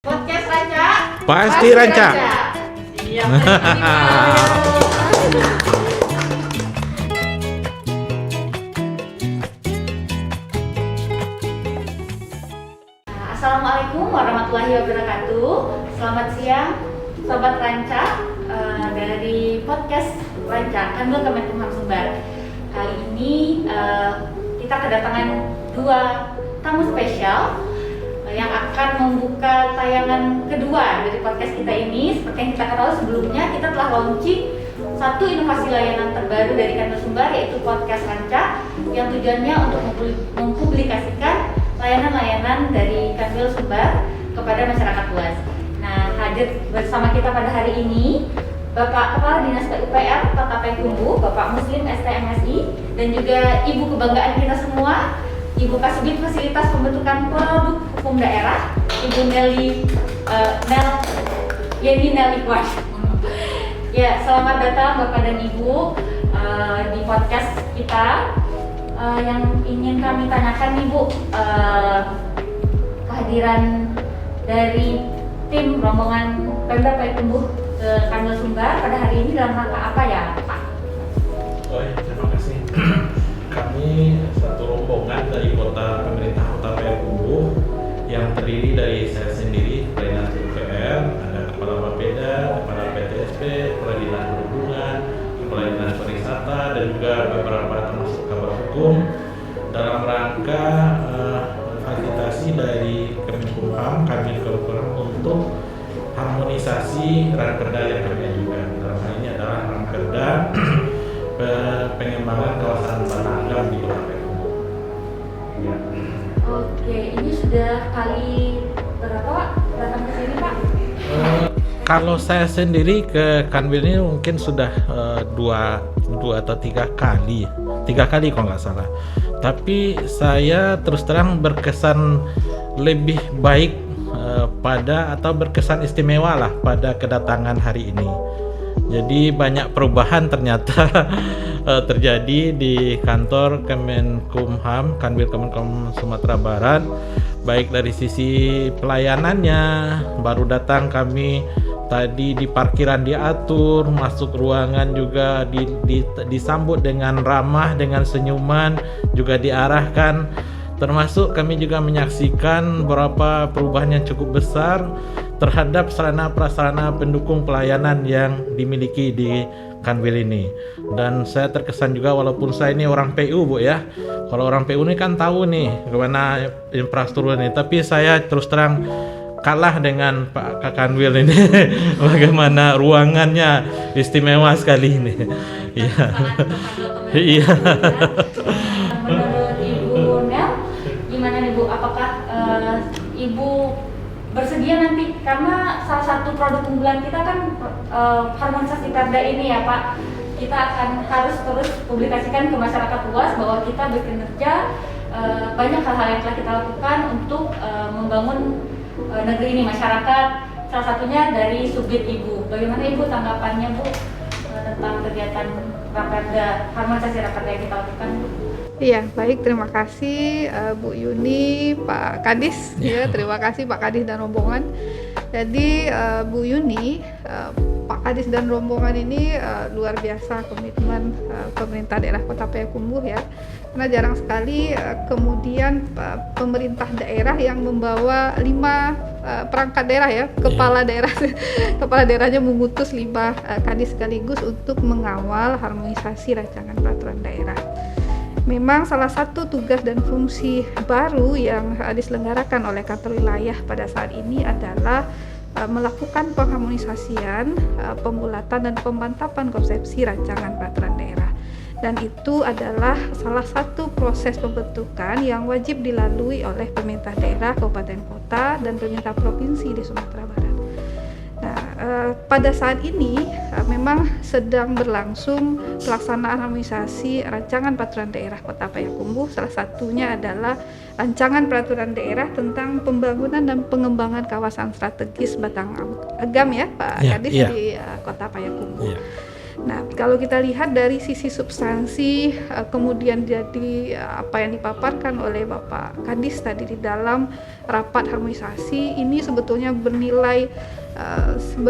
Podcast Ranca. Pasti Ranca. Iya. Assalamualaikum warahmatullahi wabarakatuh. Selamat siang, Sobat Ranca dari podcast Ranca, Kanwil Kemenkumham Sumbar. Kali ini kita kedatangan dua tamu spesial yang akan membuka tayangan kedua dari podcast kita ini. Seperti yang kita ketahui sebelumnya, kita telah launching satu inovasi layanan terbaru dari Kanwil Sumbar, yaitu podcast Ranca, yang tujuannya untuk mempublikasikan layanan-layanan dari Kanwil Sumbar kepada masyarakat luas. Nah, hadir bersama kita pada hari ini Bapak Kepala Dinas PUPR Kota Payakumbuh, Bapak Muslim STMSI, dan juga Ibu kebanggaan kita semua, Ibu Kasubit Fasilitas Pembentukan Produk Hukum Daerah, Ibu Yeni Nelikwas. Ya, selamat datang Bapak dan Ibu di podcast kita. Yang ingin kami tanyakan nih Bu, kehadiran dari tim rombongan Pemda Payakumbuh ke Kanwil Sumbar pada hari ini dalam rangka apa ya Pak? Oh ya, terima kasih. Kami satu rombongan dari pemerintah Kota Payakumbuh yang terdiri dari saya sendiri, Kepala Dinas PUPR, ada Kepala Bapeda, Kepala PTSP, Kepala Dinas Perhubungan, Kepala Dinas Pariwisata, dan juga beberapa termasuk kabar hukum dalam rangka fasilitasi dari Kemenkumham, kami untuk harmonisasi ranperda yang kami ajukan. Dalam hal ini adalah ranperda pengembangan kawasan Tanah Agam di Kota Payakumbuh. Ya. Oke, ini sudah kali berapa Pak datang ke sini Pak? Kalau saya sendiri ke Kanwil ini mungkin sudah dua atau tiga kali kalau nggak salah. Tapi saya terus terang berkesan lebih baik berkesan istimewa lah pada kedatangan hari ini. Jadi banyak perubahan ternyata terjadi di kantor Kemenkumham, Kanwil Kemenkumham Sumatera Barat, baik dari sisi pelayanannya. Baru datang kami tadi di parkiran diatur, masuk ruangan juga disambut dengan ramah, dengan senyuman, juga diarahkan. Termasuk kami juga menyaksikan beberapa perubahan yang cukup besar terhadap sarana prasarana pendukung pelayanan yang dimiliki di Kanwil ini. Dan saya terkesan juga, walaupun saya ini orang PU Bu ya, kalau orang PU ini kan tahu nih bagaimana infrastruktur ini, tapi saya terus terang kalah dengan Pak Kanwil ini. Bagaimana ruangannya istimewa sekali ini. Iya. Iya. Menurut Ibu Nel, gimana nih Bu? Apakah Ibu bersedia nanti, karena salah satu produk unggulan kita kan harmonisasi perda ini ya Pak, kita akan harus terus publikasikan ke masyarakat luas bahwa kita bekerja banyak hal-hal yang telah kita lakukan untuk membangun negeri ini, masyarakat, salah satunya dari Subdit Ibu. Bagaimana Ibu tanggapannya Bu tentang kegiatan raperda, harmonisasi raperda yang kita lakukan? Iya, baik, terima kasih Bu Yuni, Pak Kadis, ya, terima kasih Pak Kadis dan rombongan. Jadi Bu Yuni, Pak Kadis dan rombongan ini luar biasa komitmen pemerintah daerah Kota Payakumbuh ya, karena jarang sekali kemudian pemerintah daerah yang membawa 5 perangkat daerah ya, kepala daerah, kepala daerahnya mengutus 5 kadis sekaligus untuk mengawal harmonisasi rancangan peraturan daerah. Memang salah satu tugas dan fungsi baru yang diselenggarakan oleh kantor wilayah pada saat ini adalah melakukan pengharmonisasian, pembulatan dan pemantapan konsepsi rancangan peraturan daerah. Dan itu adalah salah satu proses pembentukan yang wajib dilalui oleh pemerintah daerah, kabupaten kota, dan pemerintah provinsi di Sumatera Barat. Nah, pada saat ini memang sedang berlangsung pelaksanaan harmonisasi rancangan peraturan daerah Kota Payakumbuh. Salah satunya adalah rancangan peraturan daerah tentang pembangunan dan pengembangan kawasan strategis Batang Agam ya Pak Kadis di Kota Payakumbuh. Nah, kalau kita lihat dari sisi substansi, kemudian jadi apa yang dipaparkan oleh Bapak Kadis tadi di dalam rapat harmonisasi, ini sebetulnya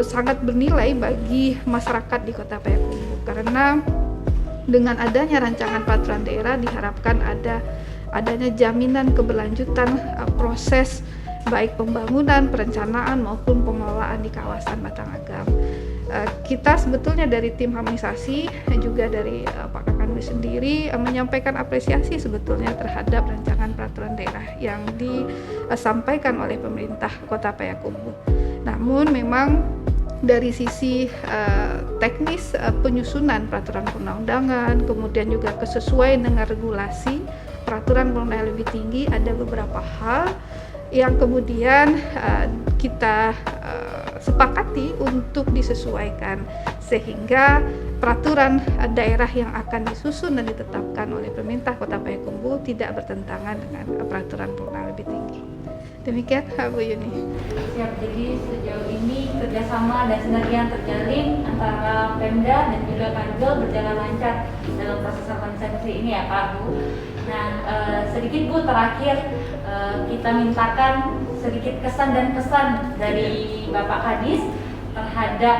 sangat bernilai bagi masyarakat di Kota Payakumbuh, karena dengan adanya rancangan peraturan daerah diharapkan adanya jaminan keberlanjutan proses baik pembangunan, perencanaan maupun pengelolaan di kawasan Batang Agam. Kita sebetulnya dari tim harmonisasi dan juga dari Pak Kakanwil sendiri menyampaikan apresiasi sebetulnya terhadap rancangan peraturan daerah yang disampaikan oleh pemerintah Kota Payakumbuh. Namun memang dari sisi teknis penyusunan peraturan perundang-undangan, kemudian juga kesesuaian dengan regulasi peraturan perundang-undangan lebih tinggi, ada beberapa hal yang kemudian kita sepakati untuk disesuaikan sehingga peraturan daerah yang akan disusun dan ditetapkan oleh pemerintah Kota Payakumbuh tidak bertentangan dengan peraturan perundang-undangan lebih tinggi. Demikian Bu Yuni. Siap, jadi sejauh ini kerjasama dan sinergi yang terjalin antara Pemda dan juga Kanwil berjalan lancar dalam proses harmonisasi ini ya Pak Bu. Nah, sedikit Bu terakhir kita mintakan sedikit kesan dan pesan dari Bapak Kadis terhadap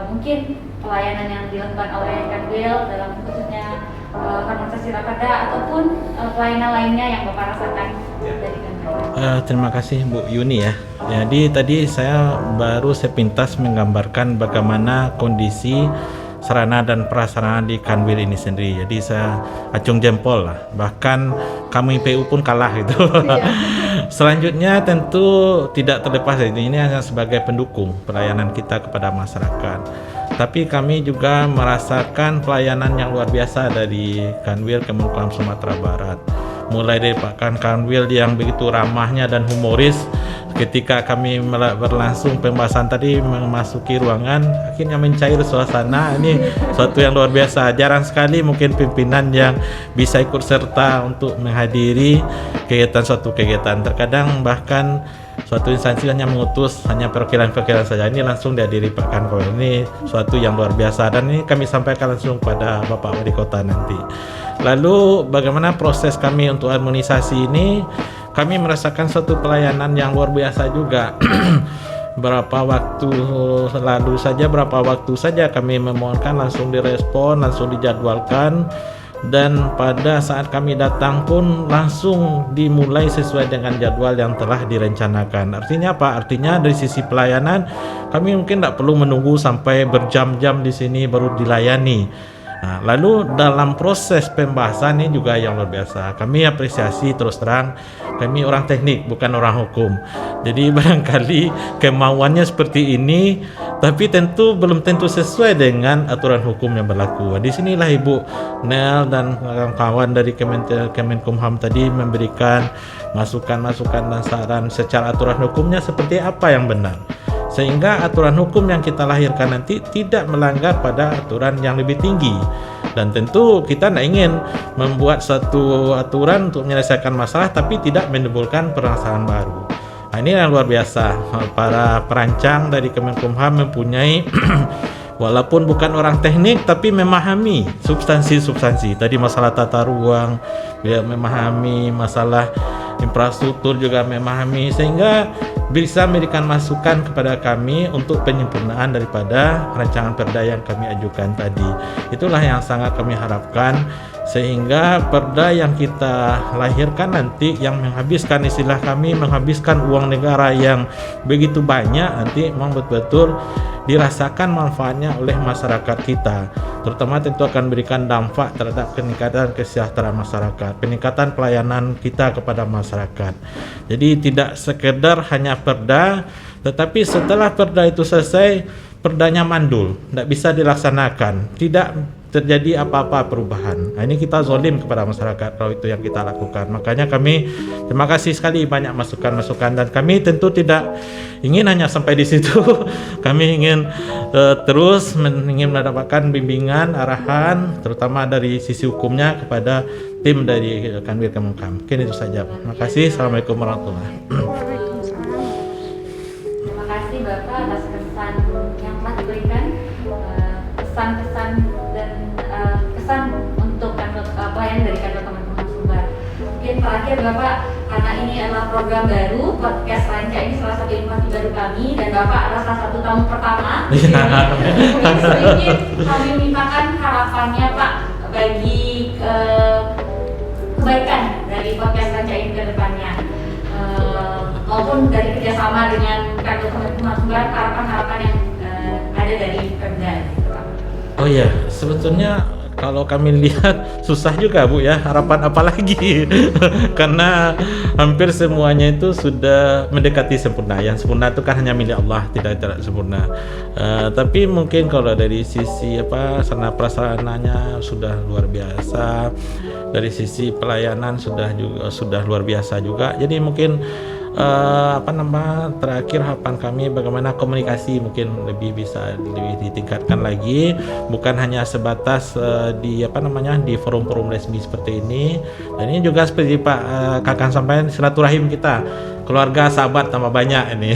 mungkin pelayanan yang dilakukan oleh Kanwil dalam khususnya harmonisasi Raperda ataupun pelayanan lainnya yang Bapak rasakan dari Kanwil. Terima kasih Bu Yuni ya. Jadi tadi saya baru sepintas menggambarkan bagaimana kondisi sarana dan prasarana di Kanwil ini sendiri. Jadi saya acung jempol lah. Bahkan kami PU pun kalah gitu. Selanjutnya tentu tidak terlepas dari ini hanya sebagai pendukung pelayanan kita kepada masyarakat. Tapi kami juga merasakan pelayanan yang luar biasa dari Kanwil Kemenkumham Sumatera Barat. Mulai dari Pak Kanwil yang begitu ramahnya dan humoris ketika kami berlangsung pembahasan tadi memasuki ruangan, akhirnya mencair suasana. Ini suatu yang luar biasa. Jarang sekali mungkin pimpinan yang bisa ikut serta untuk menghadiri suatu kegiatan. Terkadang bahkan suatu instansi hanya mengutus hanya perwakilan-perwakilan saja, ini langsung dihadiri Pak Kanwil. Ini suatu yang luar biasa dan ini kami sampaikan langsung kepada Bapak Wali Kota nanti. Lalu bagaimana proses kami untuk harmonisasi ini? Kami merasakan suatu pelayanan yang luar biasa juga. Berapa waktu saja kami memohonkan langsung direspon, langsung dijadwalkan. Dan pada saat kami datang pun langsung dimulai sesuai dengan jadwal yang telah direncanakan. Artinya apa? Artinya dari sisi pelayanan kami mungkin tidak perlu menunggu sampai berjam-jam di sini baru dilayani. Nah, lalu dalam proses pembahasan ini juga yang luar biasa. Kami apresiasi, terus terang kami orang teknik bukan orang hukum. Jadi barangkali kemauannya seperti ini, tapi tentu belum tentu sesuai dengan aturan hukum yang berlaku. Di sinilah Ibu Nel dan kawan-kawan dari Kemenkumham tadi memberikan masukan-masukan dan saran secara aturan hukumnya seperti apa yang benar. Sehingga aturan hukum yang kita lahirkan nanti tidak melanggar pada aturan yang lebih tinggi. Dan tentu kita tidak ingin membuat satu aturan untuk menyelesaikan masalah tapi tidak menimbulkan permasalahan baru. Nah, ini yang luar biasa. Para perancang dari Kemenkumham mempunyai walaupun bukan orang teknik tapi memahami substansi-substansi. Tadi masalah tata ruang, dia memahami masalah infrastruktur juga memahami, sehingga bisa memberikan masukan kepada kami untuk penyempurnaan daripada rancangan perda yang kami ajukan tadi. Itulah yang sangat kami harapkan, sehingga perda yang kita lahirkan nanti yang menghabiskan, istilah kami menghabiskan uang negara yang begitu banyak, nanti memang betul-betul dirasakan manfaatnya oleh masyarakat kita, terutama tentu akan memberikan dampak terhadap peningkatan kesejahteraan masyarakat, peningkatan pelayanan kita kepada masyarakat. Jadi tidak sekedar hanya perda, tetapi setelah perda itu selesai, perdanya mandul, tidak bisa dilaksanakan, tidak terjadi apa-apa perubahan. Nah, ini kita zolim kepada masyarakat kalau itu yang kita lakukan. Makanya kami terima kasih sekali banyak masukan-masukan, dan kami tentu tidak ingin hanya sampai di situ. Kami ingin terus ingin mendapatkan bimbingan, arahan, terutama dari sisi hukumnya kepada tim dari Kanwil Kemenkumham. Mungkin itu saja. Terima kasih. Assalamualaikum warahmatullahi wabarakatuh. Terima kasih Bapak atas kesan yang telah diberikan, pesan-pesan terakhir Bapak, karena ini adalah program baru, podcast Ranca ini salah satu inovasi baru kami, dan Bapak adalah salah satu tamu pertama. Mungkin sedikit kami mintakan harapannya Pak bagi kebaikan dari podcast Ranca ini ke depannya, maupun dari kerjasama dengan kantor Kemenkumham Sumbar, harapan-harapan yang ada dari Pemda gitu Pak. Oh iya, sebetulnya kalau kami lihat susah juga Bu ya, harapan apa lagi? Karena hampir semuanya itu sudah mendekati sempurna. Yang sempurna itu kan hanya milik Allah, tidak sempurna. Tapi mungkin kalau dari sisi sarana prasarananya sudah luar biasa, dari sisi pelayanan sudah luar biasa juga. Jadi mungkin terakhir harapan kami bagaimana komunikasi mungkin lebih ditingkatkan lagi, bukan hanya sebatas di forum-forum resmi seperti ini. Dan ini juga seperti Pak Kakang sampaikan, silaturahim kita keluarga sahabat tambah banyak ini.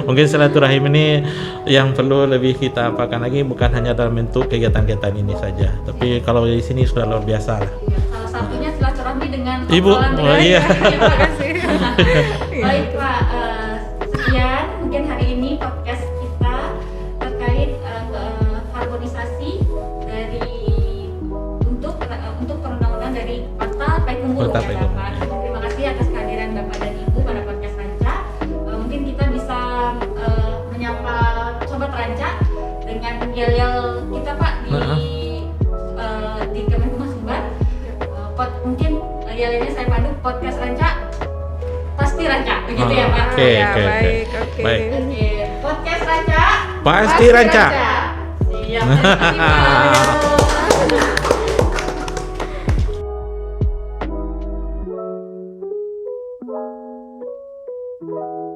Mungkin silaturahim ini yang perlu lebih kita apakan lagi, bukan hanya dalam bentuk kegiatan-kegiatan ini saja, tapi kalau di sini sudah luar biasa lah. Salah satunya silaturahmi dengan Ibu. Oh iya. Terima kasih. Baik Pak, sekian mungkin hari ini podcast kita terkait harmonisasi untuk perundang-undangan dari Kota Payakumbuh ya Pak. Terima kasih atas kehadiran Bapak dan Ibu pada podcast Ranca. Mungkin kita bisa menyapa Sobat Ranca dengan yel-yel kita Pak di Kemenkumham Sumbar. Mungkin yel-yelnya saya pandu, podcast Ranca pasti Ranca, begitu ya Pak. Oke. Baik. Oke, podcast Ranca Pasti Ranca. Siap. Terima kasih, Pak. Baik.